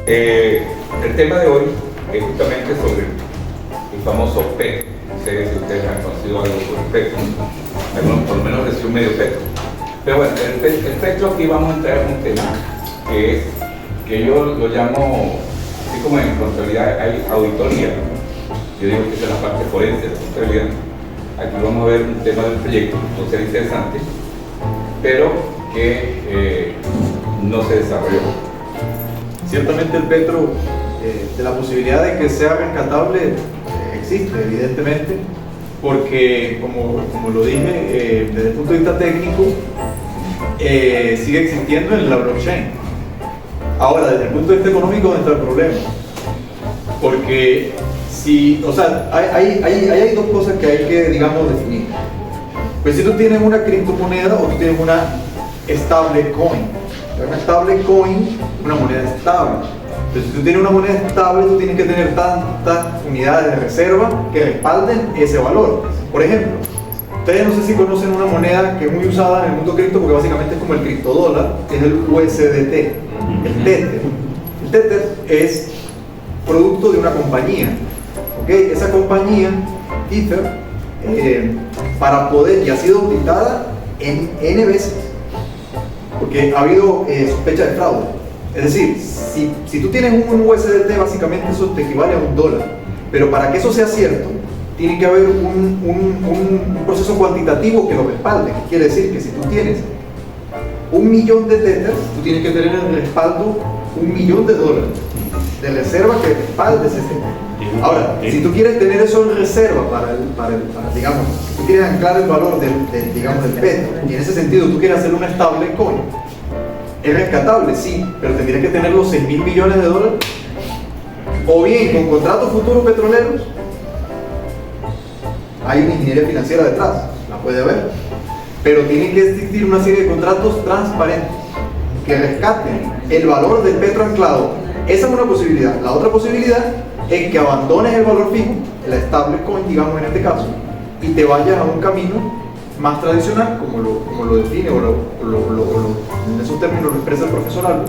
El tema de hoy es justamente sobre el famoso petro. No sé si ustedes han conocido algo sobre el petro. Algunos por lo menos recién medio petro. Pero bueno, el petro aquí vamos a entrar en un tema que yo lo llamo, así como en contabilidad hay auditoría. Yo digo que esa es la parte forense de la contabilidad. Aquí vamos a ver un tema del proyecto, que puede ser interesante, pero que no se desarrolló. Ciertamente el petro, de la posibilidad de que sea rescatable, existe evidentemente, porque como lo dije, desde el punto de vista técnico, sigue existiendo en la blockchain. Ahora, desde el punto de vista económico, ¿dónde está el problema? Porque hay dos cosas que hay que, digamos, definir. Pues si tú tienes una criptomoneda o tú tienes una stable coin. Una stable coin, una moneda estable. Entonces, si tú tienes una moneda estable, tú tienes que tener tantas unidades de reserva que respalden ese valor. Por ejemplo, ustedes no sé si conocen una moneda que es muy usada en el mundo cripto porque básicamente es como el criptodólar, es el USDT, el Tether. El Tether es producto de una compañía, ¿ok? Esa compañía, Ether, para poder, y ha sido auditada en N veces, porque ha habido sospecha de fraude. Es decir, si tú tienes un USDT, básicamente eso te equivale a $1. Pero para que eso sea cierto, tiene que haber un proceso cuantitativo que lo respalde. ¿Qué quiere decir? Que si tú tienes 1.000.000 de Tethers, tú tienes que tener en el respaldo $1.000.000 de reserva que respalde ese Tether. Ahora, si tú quieres tener eso en reserva para digamos, si tú quieres anclar el valor del petro, y en ese sentido tú quieres hacer una stable coin, es rescatable, sí, pero tendrías que tener los $6.000 millones, o bien con contratos futuros petroleros. Hay una ingeniería financiera detrás, la puede haber, pero tiene que existir una serie de contratos transparentes que rescaten el valor del petro anclado. Esa es una posibilidad. La otra posibilidad es que abandones el valor fijo, la stable coin, digamos en este caso, y te vayas a un camino más tradicional, como lo define o en esos términos lo expresa el profesor Albo,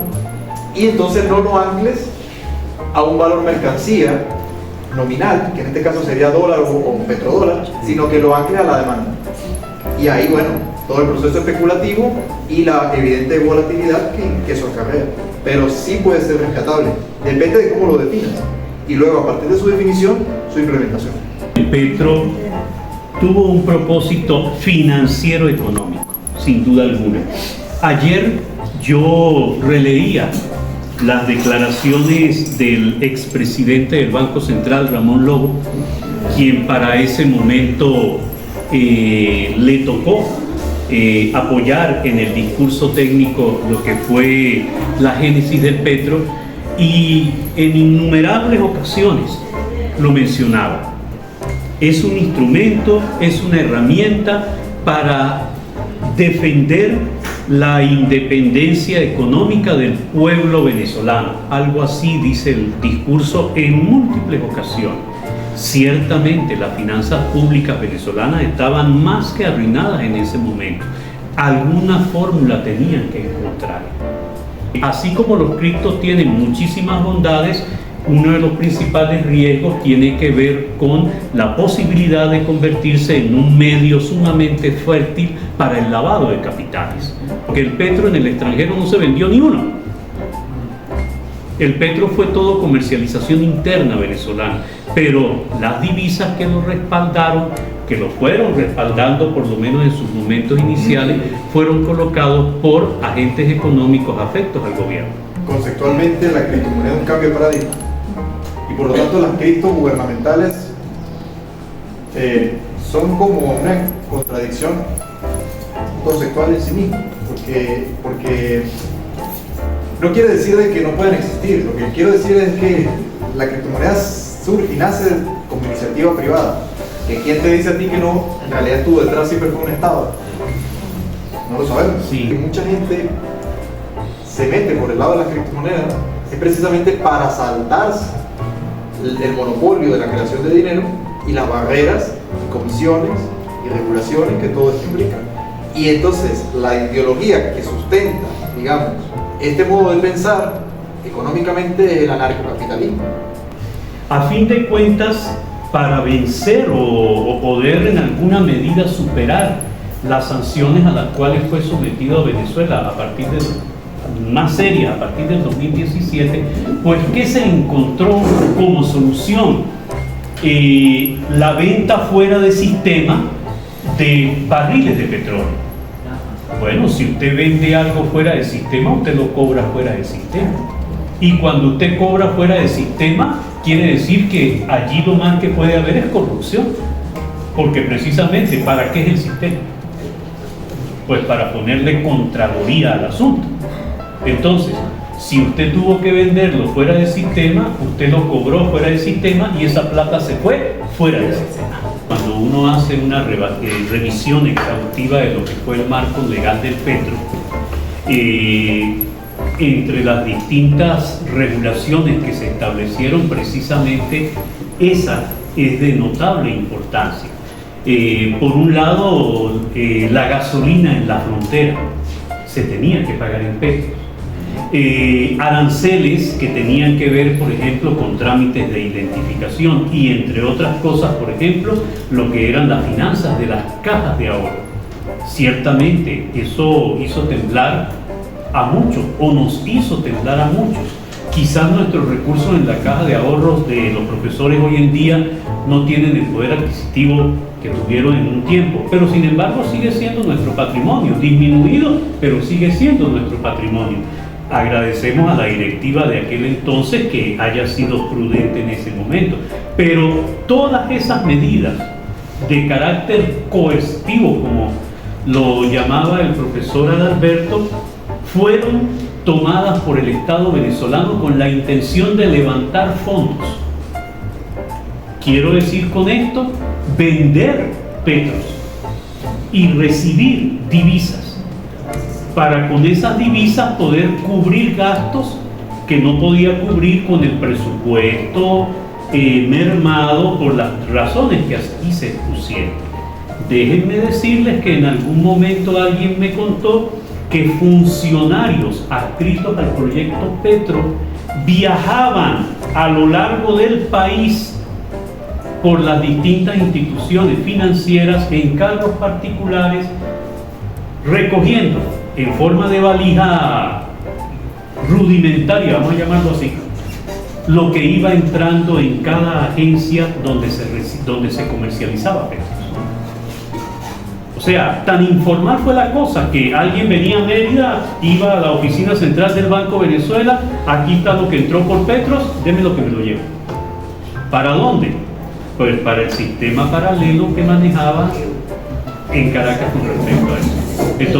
y entonces no lo ancles a un valor mercancía nominal, que en este caso sería dólar o petrodólar, sino que lo ancles a la demanda. Y ahí, bueno, todo el proceso especulativo y la evidente volatilidad que eso acarrea. Pero sí puede ser rescatable, depende de cómo lo definas. Y luego, a partir de su definición, su implementación. El petro tuvo un propósito financiero económico, sin duda alguna. Ayer yo releía las declaraciones del expresidente del Banco Central, Ramón Lobo, quien para ese momento le tocó apoyar en el discurso técnico lo que fue la génesis del petro, y en innumerables ocasiones lo mencionaba. Es un instrumento, es una herramienta para defender la independencia económica del pueblo venezolano. Algo así dice el discurso en múltiples ocasiones. Ciertamente las finanzas públicas venezolanas estaban más que arruinadas en ese momento. Alguna fórmula tenían que encontrar. Así como los criptos tienen muchísimas bondades, uno de los principales riesgos tiene que ver con la posibilidad de convertirse en un medio sumamente fértil para el lavado de capitales. Porque el petro en el extranjero no se vendió ni uno. El petro fue todo comercialización interna venezolana, pero las divisas que lo respaldaron, que lo fueron respaldando por lo menos en sus momentos iniciales, fueron colocados por agentes económicos afectos al gobierno. Conceptualmente, la criptomoneda es un cambio de paradigma. Y por lo tanto las criptos gubernamentales son como una contradicción conceptual en sí misma, porque no quiere decir de que no puedan existir. Lo que quiero decir es que la criptomoneda surge y nace como iniciativa privada. Que ¿quién te dice a ti que no, en realidad estuvo detrás, siempre fue un Estado? No lo sabemos. Sí. Y mucha gente se mete por el lado de las criptomonedas es precisamente para saltarse el monopolio de la creación de dinero y las barreras, comisiones y regulaciones que todo esto implica. Y entonces la ideología que sustenta, digamos, este modo de pensar económicamente es el anarcocapitalismo. A fin de cuentas, para vencer o poder en alguna medida superar las sanciones a las cuales fue sometido Venezuela a partir de más serias a partir del 2017, pues ¿qué se encontró como solución? La venta fuera de sistema de barriles de petróleo. Bueno, si usted vende algo fuera de sistema, usted lo cobra fuera de sistema. Y cuando usted cobra fuera de sistema, quiere decir que allí lo más que puede haber es corrupción. Porque precisamente, ¿para qué es el sistema? Pues para ponerle contraloría al asunto. Entonces, si usted tuvo que venderlo fuera de sistema, usted lo cobró fuera de sistema y esa plata se fue fuera del sistema. Cuando uno hace una revisión exhaustiva de lo que fue el marco legal del petro, entre las distintas regulaciones que se establecieron, precisamente esa es de notable importancia. Por un lado, la gasolina en la frontera se tenía que pagar en pesos. Aranceles que tenían que ver, por ejemplo, con trámites de identificación y, entre otras cosas, por ejemplo, lo que eran las finanzas de las cajas de ahorro. Ciertamente, eso hizo temblar a muchos, o nos hizo temblar a muchos. Quizás nuestros recursos en la caja de ahorros de los profesores hoy en día no tienen el poder adquisitivo que tuvieron en un tiempo, pero sin embargo sigue siendo nuestro patrimonio, disminuido, pero sigue siendo nuestro patrimonio. Agradecemos a la directiva de aquel entonces que haya sido prudente en ese momento, pero todas esas medidas de carácter coercitivo, como lo llamaba el profesor Adalberto, fueron tomadas por el Estado venezolano con la intención de levantar fondos. Quiero decir con esto, vender petros y recibir divisas, para con esas divisas poder cubrir gastos que no podía cubrir con el presupuesto mermado por las razones que aquí se expusieron. Déjenme decirles que en algún momento alguien me contó que funcionarios adscritos al proyecto Petro viajaban a lo largo del país por las distintas instituciones financieras en carros particulares, recogiendo en forma de valija rudimentaria, vamos a llamarlo así, lo que iba entrando en cada agencia donde se comercializaba petros. O sea, tan informal fue la cosa que alguien venía a Mérida, iba a la oficina central del Banco Venezuela, aquí está lo que entró por petros, déme lo que me lo llevo. ¿Para dónde? Pues para el sistema paralelo que manejaba en Caracas con respecto a eso. Entonces,